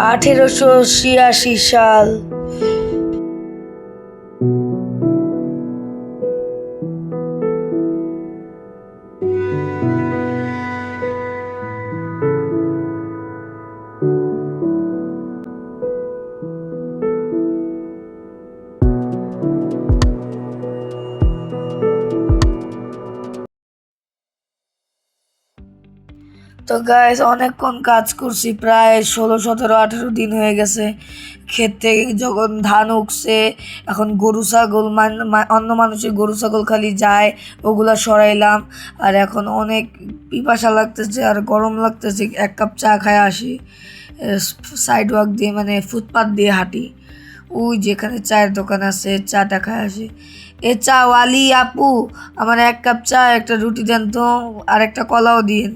1886 সাল। তো গাইস, অনেকক্ষণ কাজ করছি, প্রায় 16, 17, 18 দিন হয়ে গেছে। ক্ষেত থেকে যখন ধান উঠছে, এখন গরু ছাগল অন্য মানুষের গরু ছাগল খালি যায়, ওগুলা সরাইলাম। আর এখন অনেক পিপাসা লাগতেছে আর গরম লাগতেছে, এক কাপ চা খায় আসি। সাইড ওয়াক দিয়ে মানে ফুটপাথ দিয়ে হাঁটি, ওই যেখানে চায়ের দোকান আছে চাটা খায় আসি। এ চা ওয়ালি আপু, আমার এক কাপ চা, একটা রুটি দেন তো, আর একটা কলাও দিন,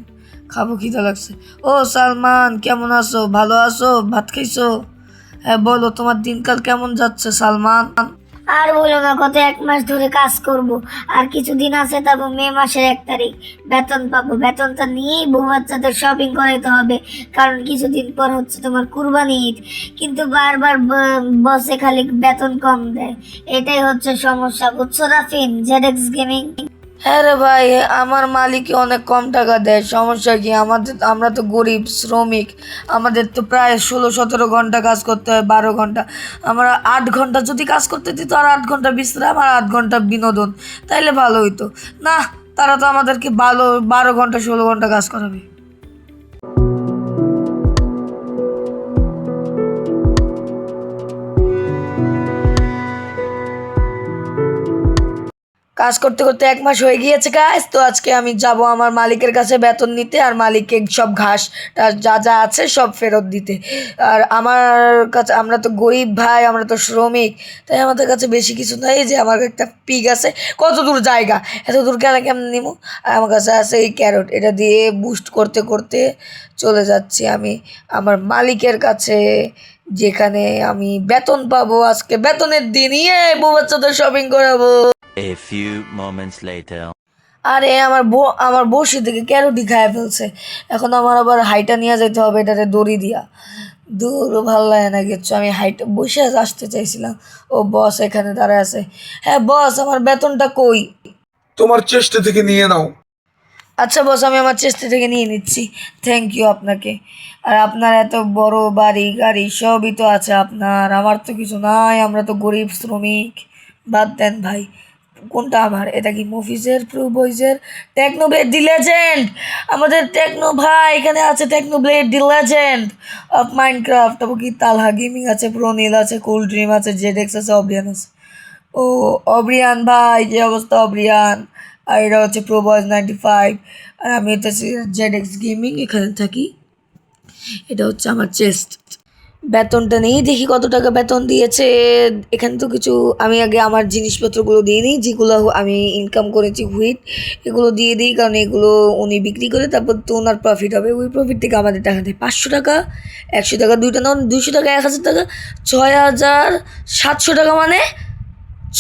খাবো, খিদা লাগছে। ও সালমান, কেমন আছো? ভালো আছো? ভাত খাইছো? হ্যাঁ বলো, তোমার দিনকাল কেমন যাচ্ছে সালমান? আর বলো না, গত 1 মাস ধরে কাজ করব। আর কিছুদিন আছে, তারপর মে মাসের 1 তারিখ বেতন পাবো। বেতনটা নিয়েই বউ বাচ্চাদের শপিং করাইতে হবে, কারণ কিছুদিন পর হচ্ছে তোমার কুরবানি ঈদ। কিন্তু বারবার বসে খালি বেতন কম দেয়, এটাই হচ্ছে সমস্যা, বুঝছো রাফিন? ZX gaming. হ্যাঁ রে ভাই, আমার মালিকই অনেক কম টাকা দেয়। সমস্যা কি? আমরা তো গরিব শ্রমিক, আমাদের তো প্রায় 16, 17 ঘন্টা কাজ করতে হয়, 12 ঘন্টা। আমরা 8 ঘন্টা যদি কাজ করতে দিত, আর 8 ঘন্টা বিশ্রাম আর 8 ঘন্টা বিনোদন, তাইলে ভালো হইতো। না, তারা তো আমাদেরকে 12 ঘন্টা 16 ঘন্টা কাজ করাবে। কাজ করতে করতে 1 মাস হয়ে গিয়েছে গাইস। তো আজকে আমি যাব আমার মালিকের কাছে বেতন নিতে, আর মালিককে সব ঘাস যা যা আছে সব ফেরত দিতে। আর আমার কাছে, আমরা তো গরিব ভাই, আমরা তো শ্রমিক, তাই আমাদের কাছে বেশি কিছু নাই। যে আমার একটা পিগ আছে, কত দূর জায়গা, এত দূর কেমন নিবো? আর আমার কাছে আছে এই ক্যারট, এটা দিয়ে বুস্ট করতে করতে চলে যাচ্ছি আমি আমার মালিকের কাছে, যেখানে আমি বেতন পাবো। আজকে বেতনের দিন, বউ বাচ্চাদের শপিং করাবো। A few moments later. আরে আমার বসি থেকে ক্যারোটি খায় ফেলছে। এখন আমার আবার হাইটা নিয়ে যেতে হবে, এটাতে দড়ি দিয়া। দূর, ভালো লাগে না কিচ্ছু। আমি হাইটা বসে আসতে চাইছিলাম, ও বস এখানে দাঁড়ায় আছে। হ্যাঁ বস, আমার বেতনটা কই? তোমার চেষ্টা থেকে নিয়ে নাও। আচ্ছা বস, আমি আমার চেষ্টা থেকে নিয়ে নিচ্ছি। থ্যাংক ইউ আপনাকে। আর আপনার এত বড় বাড়ি গাড়ি সবই তো আছে আপনার, আমার তো কিছু নাই, আমরা তো গরিব শ্রমিক। বাদ দেন ভাই, কোনটা আমার? এটা কি মফিজের প্রো বয়েজের টেকনোব্লেড দি লেজেন্ড? আমাদের টেকনো ভাই এখানে আছে, টেকনোব্লেড দি লেজেন্ড অফ মাইনক্রাফট। তারপর কি তালহা গেমিং আছে, প্রোনিল আছে, কুল ড্রিম আছে, জেডএক্স আছে, অব্রিয়ান আছে। ও অব্রিয়ান ভাই, কি অবস্থা অব্রিয়ান? আর এটা হচ্ছে প্রো বয়েজ 95। আর আমি হচ্ছে জেডএক্স গেমিং, এখানে থাকি। এটা হচ্ছে আমার চেস্ট। বেতনটা নেই, দেখি কত টাকা বেতন দিয়েছে। এখানে তো কিছু, আমি আগে আমার জিনিসপত্রগুলো দিয়ে নিই, যেগুলো আমি ইনকাম করেছি, হুইট, এগুলো দিয়ে দিই, কারণ এগুলো উনি বিক্রি করে, তারপর তো ওনার প্রফিট হবে, ওই প্রফিট থেকে আমাদের টাকা দেয়। 500 টাকা, 100 টাকা, দুইটা নাও, 200 টাকা, 1000 টাকা, 6700 টাকা। মানে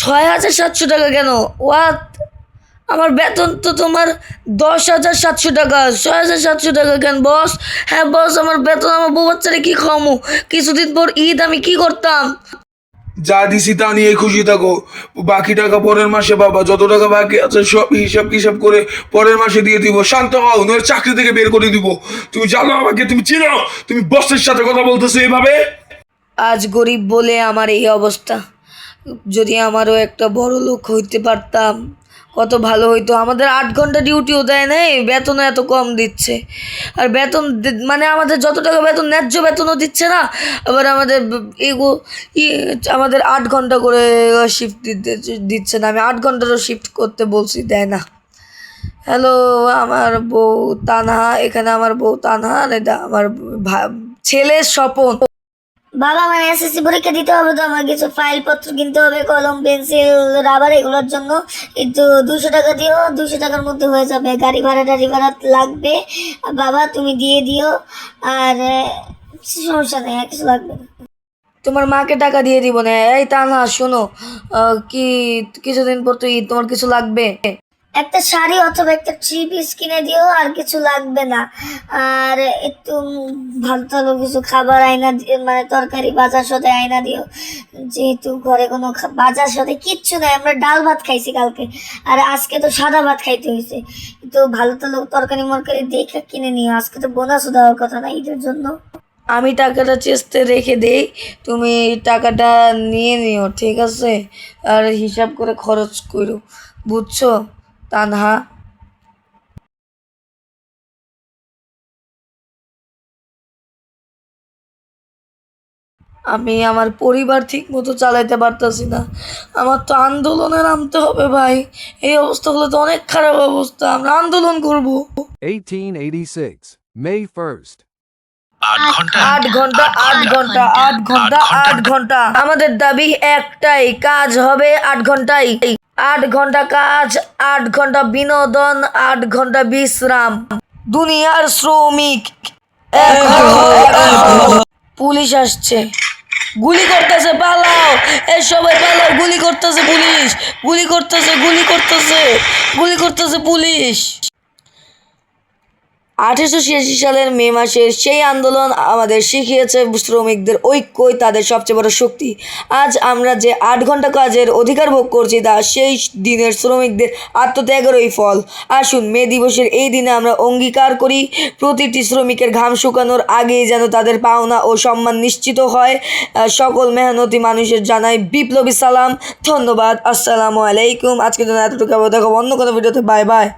6700 টাকা কেন? ওয়াট? আমার বেতন তো তোমার 10,700 টাকা, 6,700 টাকা কেন বস? হ্যাঁ বস, আমার বেতন, আমার বউ বাচ্চারে কি খাওয়ামু? কিছুদিন পর ঈদ, আমি কি করতাম? যা দিছি তা নিয়ে খুশি থাকো। বাকি টাকা পরের মাসে পাবা। যত টাকা বাকি আছে সব হিসাব করে পরের মাসে দিয়ে দিব। শান্ত হও, নইলে চাকরি থেকে বের করে দিব। তুমি জানো আমাকে, তুমি চিনো? তুমি বসের সাথে কথা বলতেছো এভাবে? আজ গরিব বলে আমার এই অবস্থা। যদি আমারও একটা বড় লোক হইতে পারতাম, কত ভালো হইতো। আমাদের 8 ঘন্টা ডিউটিও দেয় নাই, বেতনও এত কম দিচ্ছে। আর বেতন মানে আমাদের যত টাকা বেতন, ন্যায্য বেতনও দিচ্ছে না। আবার আমাদের আমাদের 8 ঘন্টা করে শিফট দিচ্ছে না। আমি 8 ঘন্টারও শিফট করতে বলছি, দেয় না। হ্যালো, আমার বউ তানহা, এখানে আমার বউ তানহা, আর এটা আমার ছেলের স্বপন। বাবা, আমার এসএসসি পরীক্ষা দিতে হবে, তো আমার কিছু ফাইল পত্র কিনতে হবে, কলম পেন্সিল রাবার এগুলোর জন্য। কিন্তু 200 টাকা দিও, 200 টাকার মধ্যে হয়ে যাবে। গাড়ি ভাড়া লাগবে, বাবা তুমি দিয়ে দিও। আর সমস্যা নেই, আর কিছু লাগবে না। তোমার মাকে টাকা দিয়ে দিব না। এই তা না, শোনো, কি কিছুদিন পর তো ঈদ, তোমার কিছু লাগবে? একটা শাড়ি অথবা একটা 3 পিস কিনে দিও, আর কিছু লাগবে না। আর একটু ভালো ভালো কিছু খাবার আইনা মানে তরকারি বাজার সাথে আইনা দিও, যেহেতু ঘরে কোনো বাজার সাথে কিচ্ছু নাই। আমরা ডাল ভাত খাইছি কালকে, আর আজকে তো সাদা ভাত খাইতে হয়েছে। তো ভালো ভালো তরকারি মরকারি দেখে কিনে নিও, আজকে তো বোনাসও দেওয়ার কথা না ঈদের জন্য। আমি টাকাটা চেস্টে রেখে দেই, তুমি এই টাকাটা নিয়ে নিও, ঠিক আছে? আর হিসাব করে খরচ করো, বুঝছো তানহা? আমি আমার পরিবার ঠিক মতো চালাইতে পারতাছি না, আমার তো আন্দোলনে নামতে হবে ভাই। এই অবস্থা হলে তো অনেক খারাপ অবস্থা, আমরা আন্দোলন করব। 1886, May 1st. 8 ঘন্টা 8 ঘন্টা 8 ঘন্টা 8 ঘন্টা আমাদের দাবি একটাই, কাজ হবে 8 ঘন্টায়। 8 ঘন্টা কাজ, 8 ঘন্টা বিনোদন, 8 ঘন্টা বিশ্রাম। দুনিয়ার শ্রমিক এক হও, এক হও। পুলিশ আসছে, গুলি করতেছে, পালাও এ সবাই পালাও, গুলি করতেছে পুলিশ, গুলি করতেছে, গুলি করতেছে, গুলি করতেছে পুলিশ। 1886 সালের মে মাসের সেই আন্দোলন আমাদের শিখিয়েছে শ্রমিকদের ঐক্যই তাদের সবচেয়ে বড় শক্তি। আজ আমরা যে 8 ঘন্টা কাজের অধিকার ভোগ করছি তা সেই দিনের শ্রমিকদের আত্মত্যাগেরই ফল। আসুন মে দিবসের এই দিনে আমরা অঙ্গীকার করি, প্রতিটি শ্রমিকের ঘাম শুকানোর আগেই যেন তাদের পাওনা ও সম্মান নিশ্চিত হয়। সকল মেহনতি মানুষের জানাই বিপ্লবী সালাম, ধন্যবাদ, আসসালামু আলাইকুম। আজকের জন্য এতটুকু, দেখাবো অন্য কোনো ভিডিওতে। Bye bye.